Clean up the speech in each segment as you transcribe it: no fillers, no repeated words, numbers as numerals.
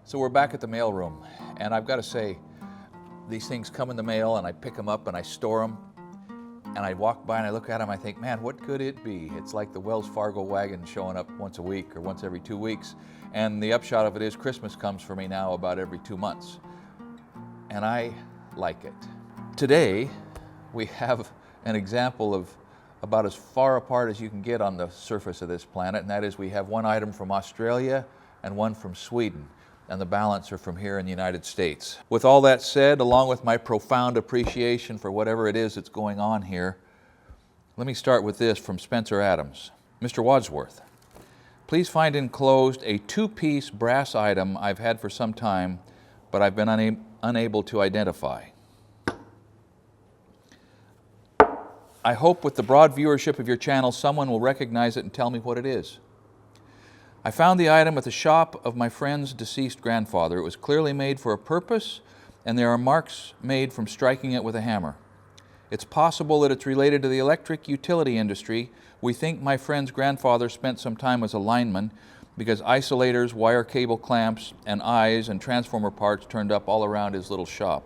So we're back at the mailroom, and I've got to say, these things come in the mail and I pick them up and I store them, and I walk by and I look at them, I think, man, what could it be? It's like the Wells Fargo wagon showing up once a week or once every 2 weeks, and the upshot of it is Christmas comes for me now about every 2 months, and I like it. Today, we have an example of about as far apart as you can get on the surface of this planet, and that is we have one item from Australia and one from Sweden, and the balance are from here in the United States. With all that said, along with my profound appreciation for whatever it is that's going on here, let me start with this from Spencer Adams. Mr. Wadsworth, please find enclosed a 2-piece brass item I've had for some time, but I've been unable to identify. I hope with the broad viewership of your channel, someone will recognize it and tell me what it is. I found the item at the shop of my friend's deceased grandfather. It was clearly made for a purpose, and there are marks made from striking it with a hammer. It's possible that it's related to the electric utility industry. We think my friend's grandfather spent some time as a lineman because isolators, wire cable clamps, and eyes and transformer parts turned up all around his little shop.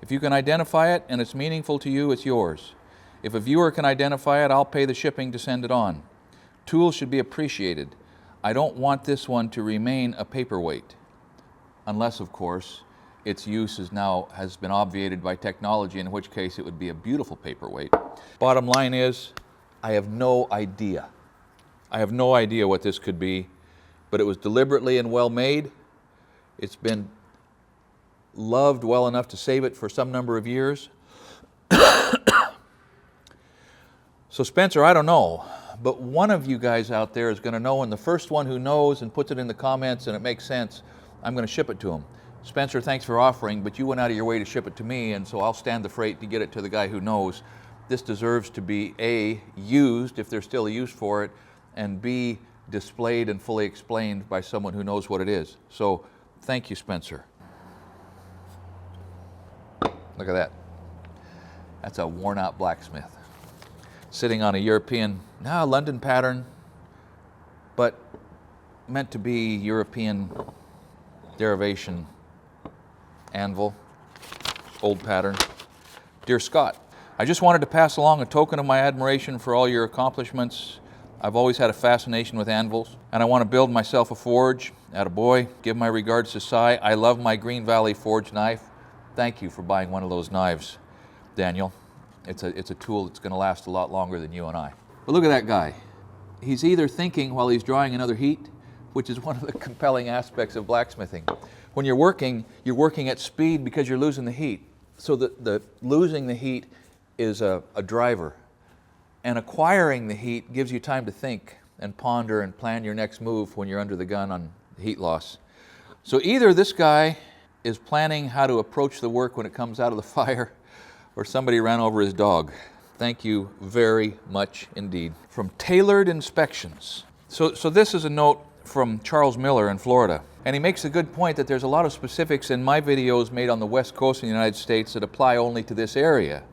If you can identify it and it's meaningful to you, it's yours. If a viewer can identify it, I'll pay the shipping to send it on. Tools should be appreciated. I don't want this one to remain a paperweight, unless, of course, its use has been obviated by technology, in which case it would be a beautiful paperweight. Bottom line is, I have no idea. I have no idea what this could be, but it was deliberately and well made. It's been loved well enough to save it for some number of years. So Spencer, I don't know, but one of you guys out there is going to know, and the first one who knows and puts it in the comments and it makes sense, I'm going to ship it to him. Spencer, thanks for offering, but you went out of your way to ship it to me, and so I'll stand the freight to get it to the guy who knows. This deserves to be A, used if there's still a use for it, and B, displayed and fully explained by someone who knows what it is. So thank you, Spencer. Look at that. That's a worn out blacksmith, sitting on a European, London pattern, but meant to be European derivation anvil, old pattern. Dear Scott, I just wanted to pass along a token of my admiration for all your accomplishments. I've always had a fascination with anvils, and I want to build myself a forge. Attaboy. Give my regards to Cy. I love my Green Valley forge knife. Thank you for buying one of those knives, Daniel. It's a tool that's going to last a lot longer than you and I. But look at that guy. He's either thinking while he's drawing another heat, which is one of the compelling aspects of blacksmithing. When you're working at speed because you're losing the heat. So the losing the heat is a driver. And acquiring the heat gives you time to think and ponder and plan your next move when you're under the gun on heat loss. So either this guy is planning how to approach the work when it comes out of the fire, or somebody ran over his dog. Thank you very much indeed. From Tailored Inspections. So this is a note from Charles Miller in Florida. And he makes a good point that there's a lot of specifics in my videos made on the West Coast of the United States that apply only to this area.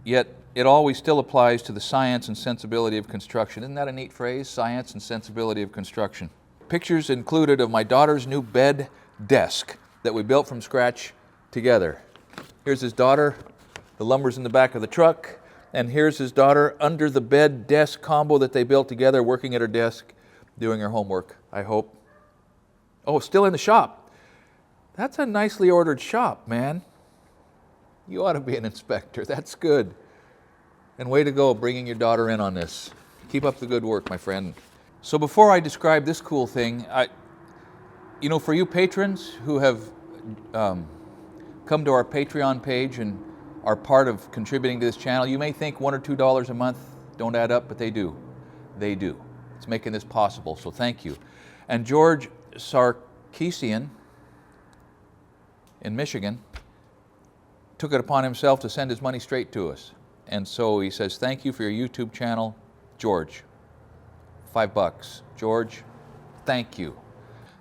Yet it always still applies to the science and sensibility of construction. Isn't that a neat phrase? Science and sensibility of construction. Pictures included of my daughter's new bed desk that we built from scratch together. Here's his daughter, the lumber's in the back of the truck, and here's his daughter under the bed desk combo that they built together, working at her desk, doing her homework, I hope. Oh, still in the shop. That's a nicely ordered shop, man. You ought to be an inspector. That's good. And way to go bringing your daughter in on this. Keep up the good work, my friend. So before I describe this cool thing, for you patrons who have come to our Patreon page and are part of contributing to this channel, you may think $1 or $2 a month don't add up, but they do. They do. It's making this possible, so thank you. And George Sarkeesian in Michigan took it upon himself to send his money straight to us. And so he says, thank you for your YouTube channel, George. $5. George, thank you.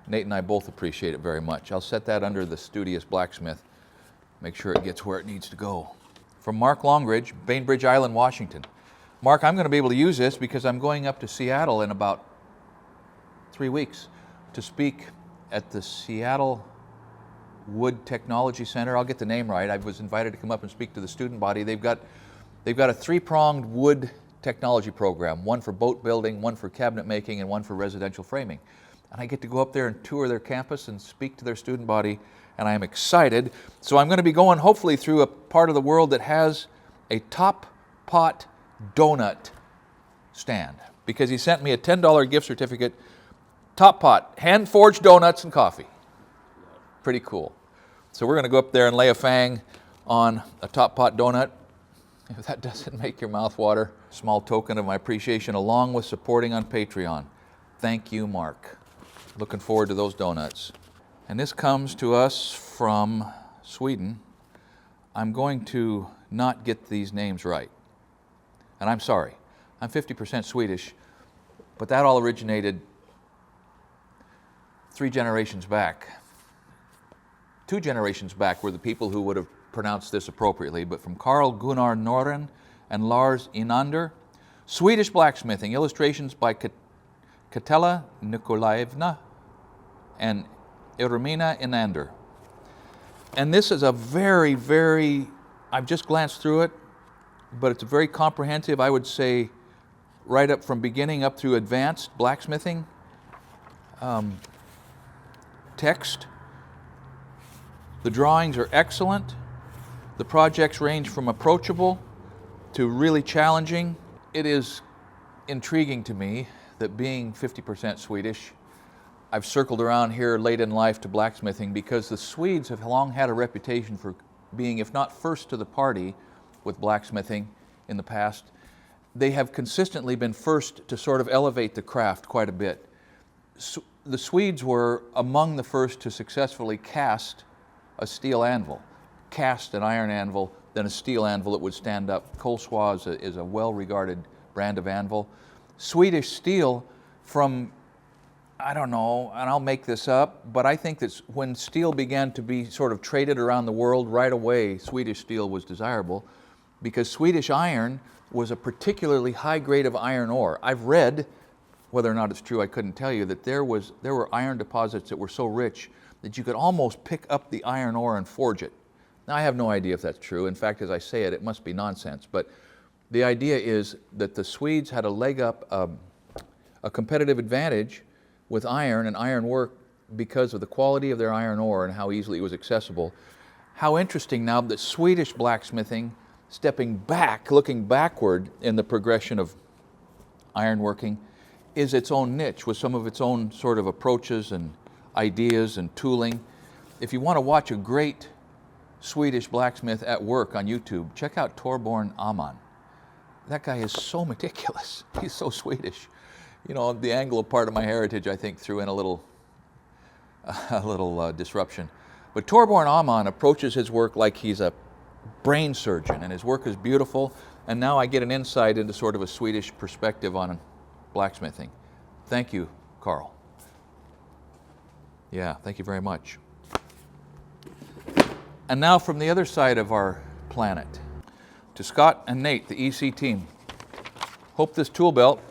Nate and I both appreciate it very much. I'll set that under the studious blacksmith. Make sure it gets where it needs to go. From Mark Longridge, Bainbridge Island, Washington. Mark, I'm going to be able to use this because I'm going up to Seattle in about 3 weeks to speak at the Seattle Wood Technology Center. I'll get the name right. I was invited to come up and speak to the student body. They've got a three-pronged wood technology program, one for boat building, one for cabinet making, and one for residential framing. And I get to go up there and tour their campus and speak to their student body, and I am excited. So I'm going to be going hopefully through a part of the world that has a top pot donut stand, because he sent me a $10 gift certificate. Top pot, hand-forged donuts and coffee. Pretty cool. So we're going to go up there and lay a fang on a top pot donut. If that doesn't make your mouth water, small token of my appreciation, along with supporting on Patreon. Thank you, Mark. Looking forward to those donuts. And this comes to us from Sweden. I'm going to not get these names right. And I'm sorry. I'm 50% Swedish, but that all originated 3 generations back. 2 generations back were the people who would have pronounced this appropriately, but from Carl Gunnar Noren and Lars Inander. Swedish blacksmithing, illustrations by Katella Nikolaevna and Ermina Inander. And this is a very, very, I've just glanced through it, but it's a very comprehensive, I would say, right up from beginning up through advanced blacksmithing text. The drawings are excellent. The projects range from approachable to really challenging. It is intriguing to me that, being 50% Swedish, I've circled around here late in life to blacksmithing, because the Swedes have long had a reputation for being, if not first to the party with blacksmithing in the past, they have consistently been first to sort of elevate the craft quite a bit. The Swedes were among the first to successfully cast a steel anvil, cast an iron anvil, then a steel anvil that would stand up. Kolswa is a well-regarded brand of anvil. Swedish steel from, I don't know, and I'll make this up, but I think that when steel began to be sort of traded around the world, right away Swedish steel was desirable, because Swedish iron was a particularly high grade of iron ore. I've read, whether or not it's true I couldn't tell you, that there were iron deposits that were so rich that you could almost pick up the iron ore and forge it. Now, I have no idea if that's true. In fact, as I say it, it must be nonsense. But the idea is that the Swedes had a leg up, a competitive advantage with iron and iron work because of the quality of their iron ore and how easily it was accessible. How interesting now that Swedish blacksmithing, stepping back, looking backward in the progression of ironworking, is its own niche with some of its own sort of approaches and ideas and tooling. If you want to watch a great Swedish blacksmith at work on YouTube, check out Torbjorn Ahman. That guy is so meticulous. He's so Swedish. You know, the Anglo part of my heritage, I think, threw in a little disruption. But Torbjorn Ahman approaches his work like he's a brain surgeon, and his work is beautiful. And now I get an insight into sort of a Swedish perspective on blacksmithing. Thank you, Carl. Yeah, thank you very much. And now from the other side of our planet, to Scott and Nate, the EC team. Hope this tool belt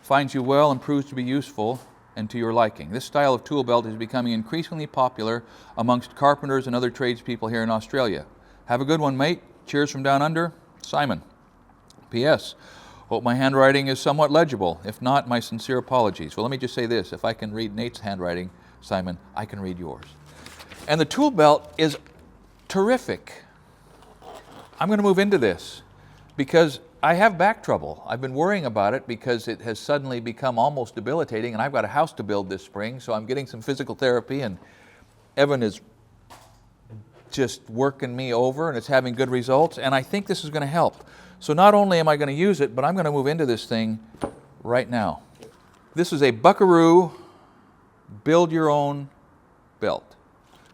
finds you well and proves to be useful and to your liking. This style of tool belt is becoming increasingly popular amongst carpenters and other tradespeople here in Australia. Have a good one, mate. Cheers from down under, Simon. P.S. Hope my handwriting is somewhat legible. If not, my sincere apologies. Well, let me just say this. If I can read Nate's handwriting, Simon, I can read yours. And the tool belt is terrific. I'm going to move into this because I have back trouble. I've been worrying about it because it has suddenly become almost debilitating, and I've got a house to build this spring, so I'm getting some physical therapy, and Evan is just working me over, and it's having good results, and I think this is going to help. So not only am I going to use it, but I'm going to move into this thing right now. This is a Bucaroo build your own belt.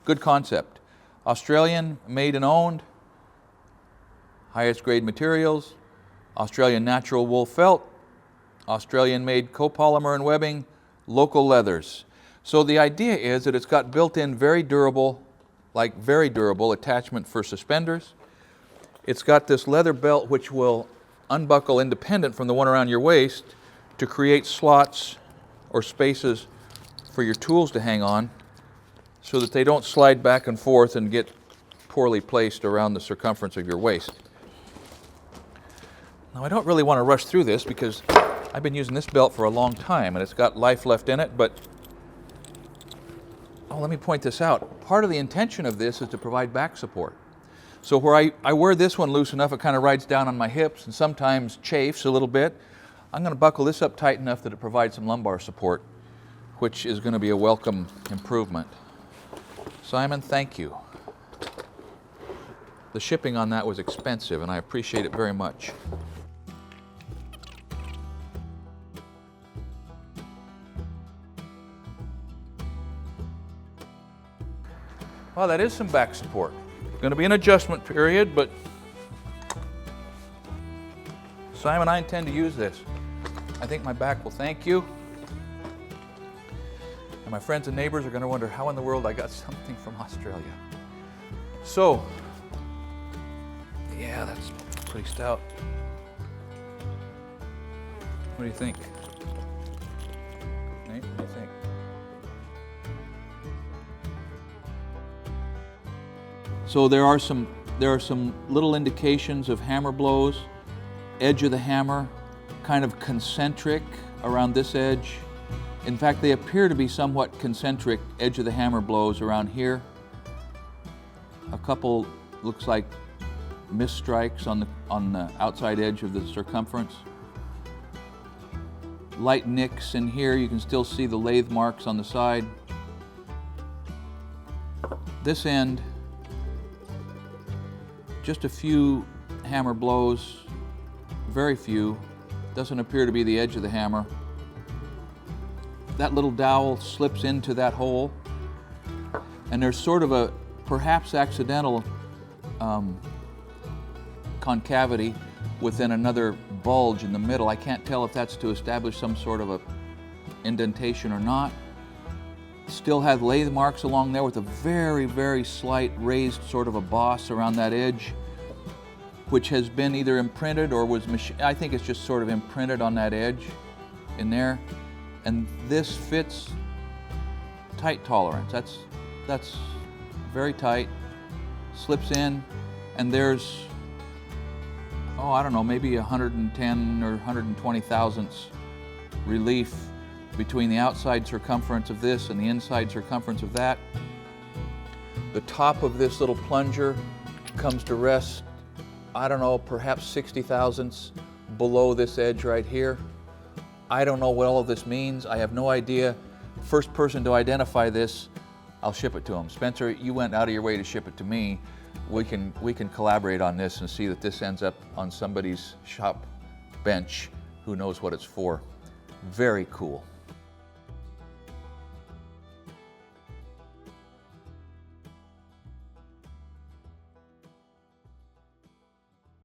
Good concept. Australian made and owned, highest grade materials, Australian natural wool felt, Australian made copolymer and webbing, local leathers. So the idea is that it's got built-in very durable attachment for suspenders. It's got this leather belt which will unbuckle independent from the one around your waist to create slots or spaces for your tools to hang on so that they don't slide back and forth and get poorly placed around the circumference of your waist. Now I don't really want to rush through this because I've been using this belt for a long time and it's got life left in it, but let me point this out. Part of the intention of this is to provide back support. So where I wear this one loose enough, it kind of rides down on my hips and sometimes chafes a little bit. I'm going to buckle this up tight enough that it provides some lumbar support, which is going to be a welcome improvement. Simon, thank you. The shipping on that was expensive and I appreciate it very much. Well, that is some back support. Going to be an adjustment period, but Simon, I intend to use this. I think my back will thank you. And my friends and neighbors are going to wonder how in the world I got something from Australia. So, yeah, that's pretty stout. What do you think? Nate, what do you think? So there are some little indications of hammer blows. Edge of the hammer, kind of concentric around this edge. In fact, they appear to be somewhat concentric edge of the hammer blows around here. A couple looks like missed strikes on the outside edge of the circumference. Light nicks in here. You can still see the lathe marks on the side. This end, just a few hammer blows, very few. Doesn't appear to be the edge of the hammer. That little dowel slips into that hole, and there's sort of a perhaps accidental concavity within another bulge in the middle. I can't tell if that's to establish some sort of a indentation or not. Still have lathe marks along there with a very, very slight raised sort of a boss around that edge, which has been either imprinted or was I think it's just sort of imprinted on that edge in there. And this fits tight tolerance. That's very tight, slips in, and there's, I don't know, maybe 110 or 120 thousandths relief between the outside circumference of this and the inside circumference of that. The top of this little plunger comes to rest, I don't know, perhaps 60 thousandths below this edge right here. I don't know what all of this means. I have no idea. First person to identify this, I'll ship it to him. Spencer, you went out of your way to ship it to me. We can collaborate on this and see that this ends up on somebody's shop bench who knows what it's for. Very cool.